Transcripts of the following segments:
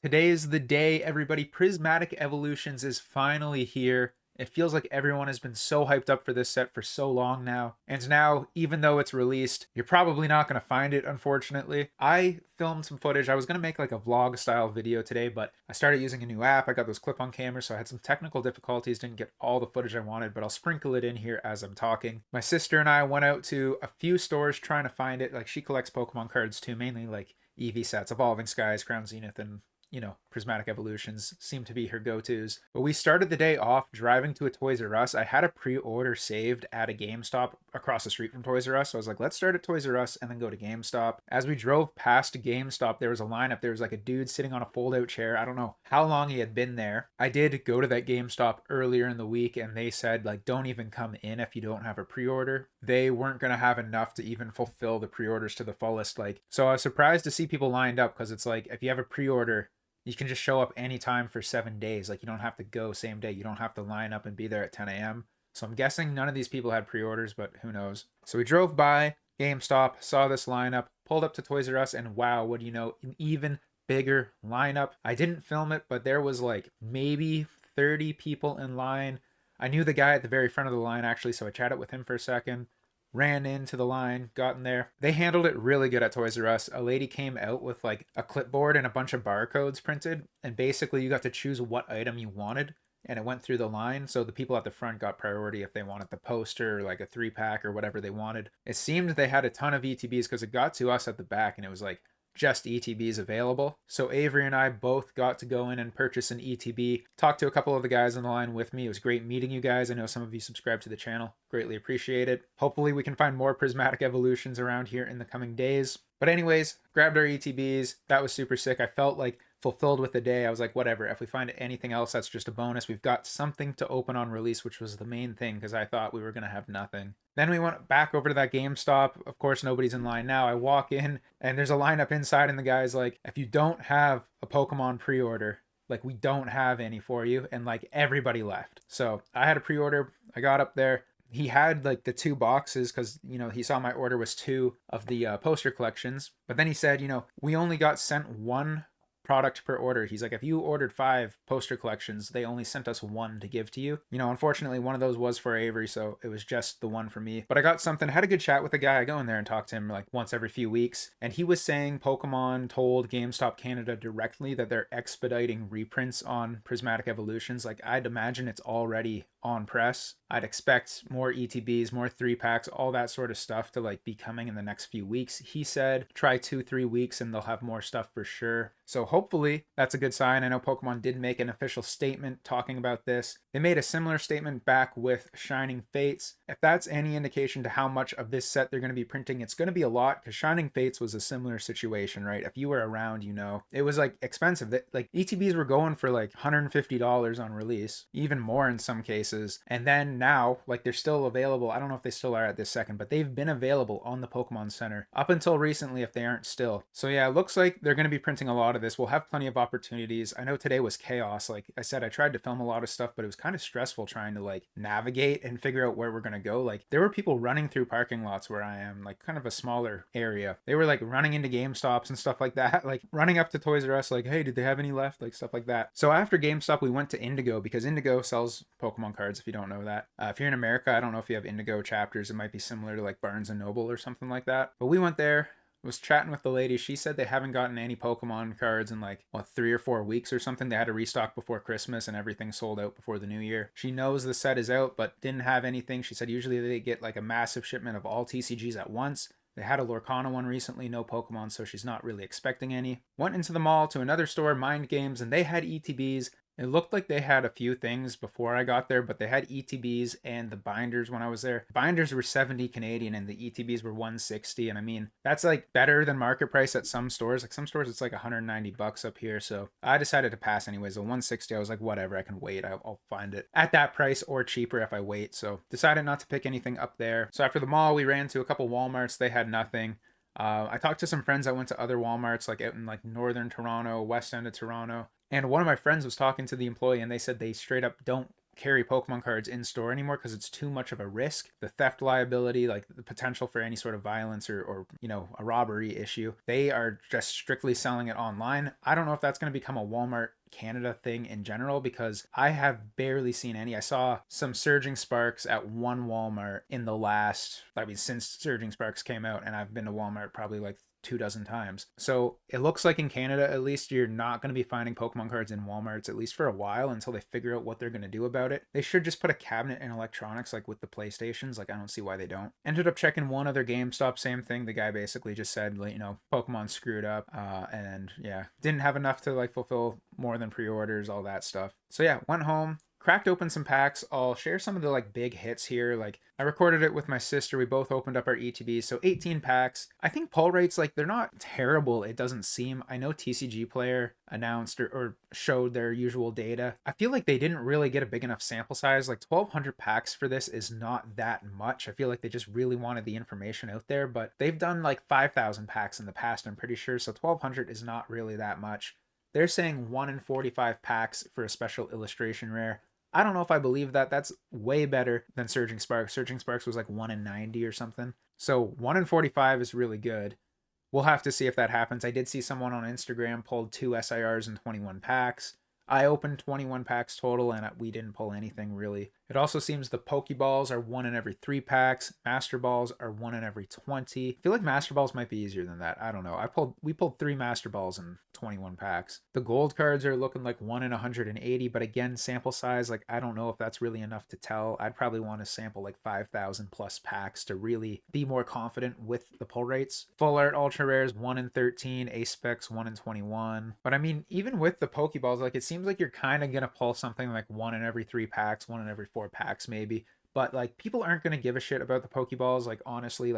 Today is the day, everybody. Prismatic Evolutions is finally here. It feels like everyone has been so hyped up for this set for so long now. And now, even though it's released, you're probably not going to find it, unfortunately. I filmed some footage. I was going to make like a vlog style video today, but I started using a new app. I got those clip on cameras, so I had some technical difficulties, didn't get all the footage I wanted, but I'll sprinkle it in here as I'm talking. My sister and I went out to a few stores trying to find it. Like, she collects Pokemon cards too, mainly like EV sets, Evolving Skies, Crown Zenith, and Prismatic Evolutions seem to be her go-tos. But we started the day off driving to a Toys R Us. I had a pre-order saved at a GameStop across the street from Toys R Us. So I was like, let's start at Toys R Us and then go to GameStop. As we drove past GameStop, there was a lineup. There was like a dude sitting on a fold-out chair. I don't know how long he had been there. I did go to that GameStop earlier in the week and they said, like, don't even come in if you don't have a pre-order. They weren't going to have enough to even fulfill the pre-orders to the fullest. So I was surprised to see people lined up, because it's like, if you have a pre-order, you can just show up anytime for 7 days. Like, you don't have to go same day. You don't have to line up and be there at 10 a.m. So I'm guessing none of these people had pre-orders, but who knows. So we drove by GameStop, saw this lineup, pulled up to Toys R Us, and wow, what do you know, an even bigger lineup. I didn't film it, but there was like maybe 30 people in line. I knew the guy at the very front of the line, actually, so I chatted with him for a second. Ran into the line, got in there. They handled it really good at Toys R Us. A lady came out with like a clipboard and a bunch of barcodes printed, and basically you got to choose what item you wanted, and it went through the line. So the people at the front got priority if they wanted the poster or like a 3-pack or whatever they wanted. It seemed they had a ton of ETBs because it got to us at the back and it was like just ETBs available. So Avery and I both got to go in and purchase an ETB. Talked to a couple of the guys on the line with me. It was great meeting you guys. I know some of you subscribe to the channel. Greatly appreciate it. Hopefully we can find more Prismatic Evolutions around here in the coming days. But anyways, grabbed our ETBs. That was super sick. I felt like fulfilled with the day. I was like, whatever, if we find anything else, that's just a bonus. We've got something to open on release, which was the main thing, because I thought we were going to have nothing. Then we went back over to that GameStop. Of course, nobody's in line now. I walk in and there's a lineup inside, and the guy's like, if you don't have a Pokemon pre-order, like, we don't have any for you. And like, everybody left. So I had a pre-order. I got up there. He had like the 2 boxes because, he saw my order was 2 of the poster collections. But then he said, we only got sent 1 product per order. He's like, if you ordered 5 poster collections, they only sent us 1 to give to you. Unfortunately, one of those was for Avery, so it was just the 1 for me. But I got something, had a good chat with the guy. I go in there and talk to him like once every few weeks. And he was saying Pokemon told GameStop Canada directly that they're expediting reprints on Prismatic Evolutions. Like, I'd imagine it's already on press. I'd expect more ETBs, more 3-packs, all that sort of stuff to like be coming in the next few weeks. He said try 2-3 weeks and they'll have more stuff for sure. So hopefully that's a good sign. I know Pokemon did make an official statement talking about this. They made a similar statement back with Shining Fates. If that's any indication to how much of this set they're going to be printing, it's going to be a lot, because Shining Fates was a similar situation, right? If you were around, it was like expensive. Like, ETBs were going for like $150 on release, even more in some cases. And then now, like, they're still available. I don't know if they still are at this second, but they've been available on the Pokemon Center up until recently, if they aren't still. So yeah, it looks like they're going to be printing a lot of this. We'll have plenty of opportunities. I know today was chaos. Like I said, I tried to film a lot of stuff, but it was kind of stressful trying to like navigate and figure out where we're going to go. Like, there were people running through parking lots where I am, like kind of a smaller area. They were like running into GameStops and stuff like that, like running up to Toys R Us like, hey, did they have any left? Like, stuff like that. So after GameStop, we went to Indigo, because Indigo sells Pokemon cards, if you don't know that. If you're in America, I don't know if you have Indigo chapters. It might be similar to like Barnes and Noble or something like that. But we went there, was chatting with the lady. She said they haven't gotten any Pokemon cards in like 3 or 4 weeks or something. They had to restock before Christmas and everything sold out before the new year. She knows the set is out but didn't have anything. She said usually they get like a massive shipment of all TCGs at once. They had a Lorcana one recently, no Pokemon, so she's not really expecting any. Went into the mall to another store, Mind Games, and they had ETBs. It looked like they had a few things before I got there, but they had ETBs and the binders when I was there. Binders were 70 Canadian and the ETBs were 160. And I mean, that's like better than market price at some stores. Like, some stores it's like $190 up here. So I decided to pass anyways. The 160, I was like, whatever, I can wait. I'll find it at that price or cheaper if I wait. So decided not to pick anything up there. So after the mall, we ran to a couple Walmarts. They had nothing. I talked to some friends that went to other Walmarts, like out in like northern Toronto, west end of Toronto. And one of my friends was talking to the employee, and they said they straight up don't carry Pokemon cards in store anymore because it's too much of a risk. The theft liability, like the potential for any sort of violence or a robbery issue. They are just strictly selling it online. I don't know if that's going to become a Walmart Canada thing in general because I have barely seen any. I saw some Surging Sparks at one Walmart in the last, since Surging Sparks came out, and I've been to Walmart probably like 24 times. So it looks like in Canada, at least, you're not going to be finding Pokemon cards in Walmarts, at least for a while, until they figure out what they're going to do about it. They should just put a cabinet in electronics like with the PlayStations. Like, I don't see why they don't. Ended up checking one other GameStop, same thing. The guy basically just said, Pokemon screwed up, and yeah, didn't have enough to fulfill more than pre-orders, all that stuff. So yeah, went home, cracked open some packs. I'll share some of the big hits here. I recorded it with my sister. We both opened up our ETBs. So 18 packs. I think pull rates, they're not terrible. It doesn't seem. I know TCG Player announced or showed their usual data. I feel like they didn't really get a big enough sample size. 1,200 packs for this is not that much. I feel like they just really wanted the information out there, but they've done 5,000 packs in the past, I'm pretty sure. So 1,200 is not really that much. They're saying 1 in 45 packs for a special illustration rare. I don't know if I believe that. That's way better than Surging Sparks. Surging Sparks was 1 in 90 or something. So 1 in 45 is really good. We'll have to see if that happens. I did see someone on Instagram pulled 2 SIRs in 21 packs. I opened 21 packs total, and we didn't pull anything really. It also seems the Pokeballs are 1 in every 3 packs. Master Balls are 1 in every 20. I feel like Master Balls might be easier than that. I don't know. We pulled 3 Master Balls in 21 packs. The gold cards are looking like 1 in 180, but again, sample size, I don't know if that's really enough to tell. I'd probably want to sample 5,000 plus packs to really be more confident with the pull rates. Full Art Ultra Rares 1 in 13, Ace Specs 1 in 21. But I mean, even with the Pokeballs, it seems like you're kind of gonna pull something 1 in every 3 packs, 1 in every 4 packs maybe. But people aren't gonna give a shit about the Pokeballs. Honestly,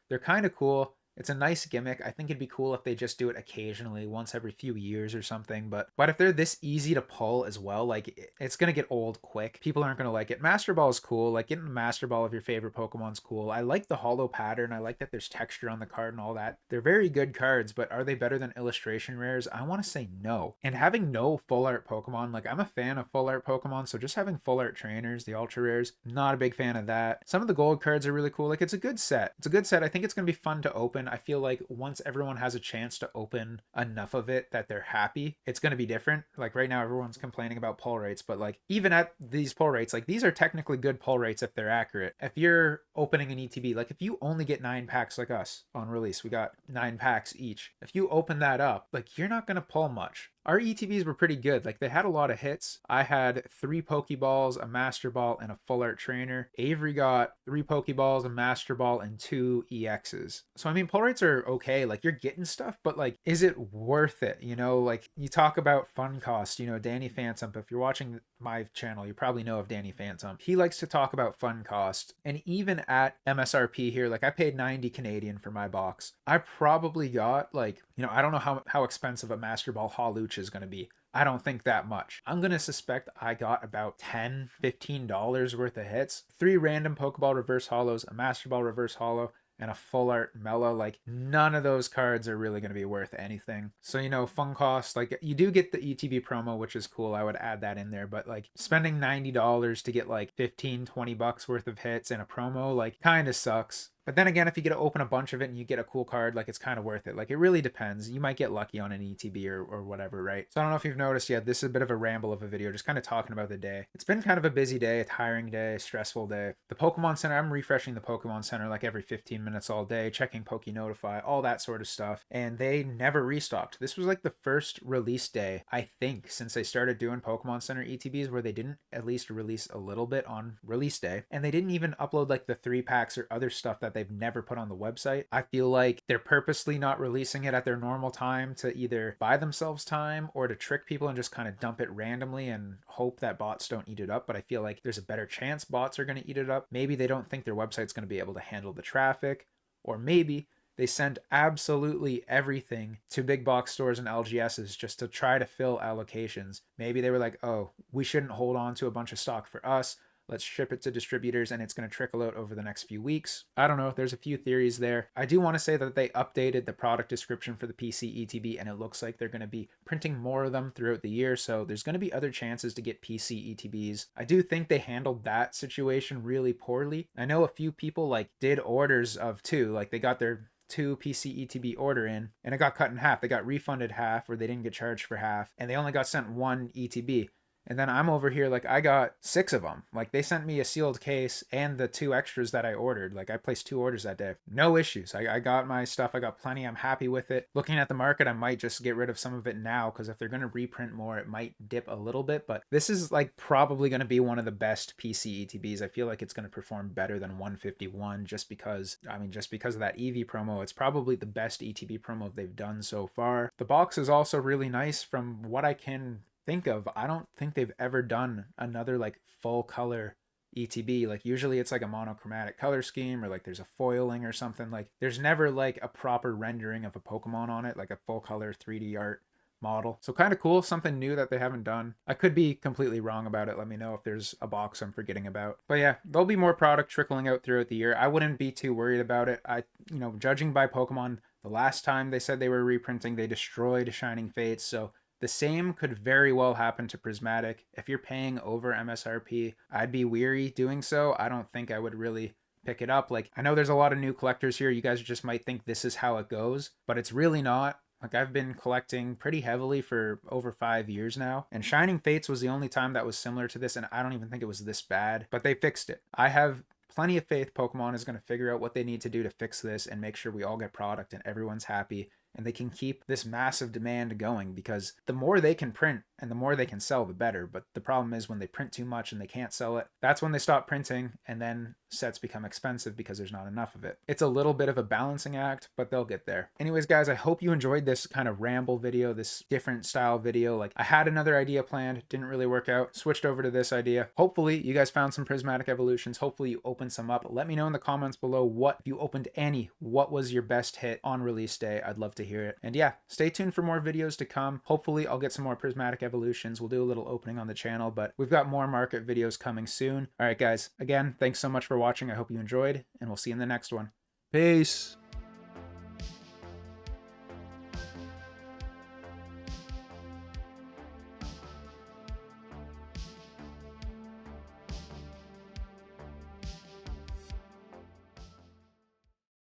they're kind of cool. It's a nice gimmick. I think it'd be cool if they just do it occasionally, once every few years or something. But if they're this easy to pull as well, it's gonna get old quick. People aren't gonna like it. Master Ball is cool. Getting the Master Ball of your favorite Pokemon's cool. I like the hollow pattern. I like that there's texture on the card and all that. They're very good cards, but are they better than illustration rares? I want to say no. And having no full art Pokemon, I'm a fan of full art Pokemon, so just having full art trainers, the Ultra Rares, not a big fan of that. Some of the gold cards are really cool. It's a good set. It's a good set. I think it's gonna be fun to open. I feel like once everyone has a chance to open enough of it that they're happy, it's going to be different. Right now, everyone's complaining about pull rates, but even at these pull rates, these are technically good pull rates if they're accurate. If you're opening an ETB, if you only get 9 packs like us on release, we got 9 packs each. If you open that up, you're not going to pull much. Our ETBs were pretty good. They had a lot of hits. I had 3 Pokeballs, a Master Ball, and a Full Art Trainer. Avery got 3 Pokeballs, a Master Ball, and 2 EXs. So, I mean, pull rates are okay. You're getting stuff, but, is it worth it? You talk about fun cost. Danny Phantom, if you're watching my channel, you probably know of Danny Phantom. He likes to talk about fun cost. And even at MSRP here, I paid 90 Canadian for my box. I probably got, I don't know how expensive a Master Ball Hawlucha is going to be. I don't think that much. I'm going to suspect I got about $10, $15 worth of hits. 3 random Pokeball Reverse Hollows, a Master Ball Reverse Hollow, and a Full Art Mellow. None of those cards are really going to be worth anything. So, fun cost, you do get the ETB promo, which is cool. I would add that in there, but spending $90 to get 15, 20 bucks worth of hits in a promo, kind of sucks. But then again, if you get to open a bunch of it and you get a cool card, it's kind of worth it. It really depends. You might get lucky on an ETB or whatever, right? So I don't know if you've noticed yet, this is a bit of a ramble of a video, just kind of talking about the day. It's been kind of a busy day, a tiring day, stressful day. The Pokemon Center, I'm refreshing the Pokemon Center every 15 minutes all day, checking Poke Notify, all that sort of stuff. And they never restocked. This was the first release day, I think, since they started doing Pokemon Center ETBs where they didn't at least release a little bit on release day. And they didn't even upload the 3 packs or other stuff that they've never put on the website. I feel like they're purposely not releasing it at their normal time to either buy themselves time or to trick people and just kind of dump it randomly and hope that bots don't eat it up. But I feel like there's a better chance bots are going to eat it up. Maybe they don't think their website's going to be able to handle the traffic, or maybe they send absolutely everything to big box stores and LGSs just to try to fill allocations. Maybe they were like, oh, we shouldn't hold on to a bunch of stock for us. let's ship it to distributors and it's going to trickle out over the next few weeks. I don't know. There's a few theories there. I do want to say that they updated the product description for the PC ETB and it looks like they're going to be printing more of them throughout the year. So there's going to be other chances to get PC ETBs. I do think they handled that situation really poorly. I know a few people like did orders of 2, like they got their 2 PC ETB order in and it got cut in half. They got refunded half or they didn't get charged for half and they only got sent 1 ETB. And then I'm over here, like, I got 6 of them. Like, they sent me a sealed case and the 2 extras that I ordered. Like, I placed 2 orders that day. No issues. I got my stuff. I got plenty. I'm happy with it. Looking at the market, I might just get rid of some of it now because if they're going to reprint more, it might dip a little bit. But this is, like, probably going to be one of the best PC ETBs. I feel like it's going to perform better than 151 just because of that EV promo. It's probably the best ETB promo they've done so far. The box is also really nice from what I can think of. I don't think they've ever done another like full color ETB. Like usually it's like a monochromatic color scheme or like there's a foiling or something. Like there's never like a proper rendering of a Pokemon on it, like a full color 3D art model. So kind of cool, something new that they haven't done. I could be completely wrong about it. Let me know if there's a box I'm forgetting about. But yeah, there'll be more product trickling out throughout the year. I wouldn't be too worried about it. Judging by Pokemon, the last time they said they were reprinting, they destroyed Shining Fates. So the same could very well happen to Prismatic. If you're paying over MSRP, I'd be weary doing so. I don't think I would really pick it up. Like, I know there's a lot of new collectors here. You guys just might think this is how it goes, but it's really not. Like, I've been collecting pretty heavily for over 5 years now, and Shining Fates was the only time that was similar to this, and I don't even think it was this bad, but they fixed it. I have plenty of faith Pokemon is going to figure out what they need to do to fix this and make sure we all get product and everyone's happy and they can keep this massive demand going, because the more they can print and the more they can sell, the better. But the problem is when they print too much and they can't sell it, that's when they stop printing and then sets become expensive because there's not enough of it. It's a little bit of a balancing act, but they'll get there. Anyways, guys, I hope you enjoyed this kind of ramble video, this different style video. Like, I had another idea planned, didn't really work out, switched over to this idea. Hopefully you guys found some Prismatic Evolutions. Hopefully you opened some up. Let me know in the comments below if you opened any, what was your best hit on release day. I'd love to hear it. And yeah, stay tuned for more videos to come. Hopefully I'll get some more Prismatic Evolutions. We'll do a little opening on the channel, but we've got more market videos coming soon. All right, guys, again, thanks so much for watching. I hope you enjoyed, and we'll see you in the next one. Peace.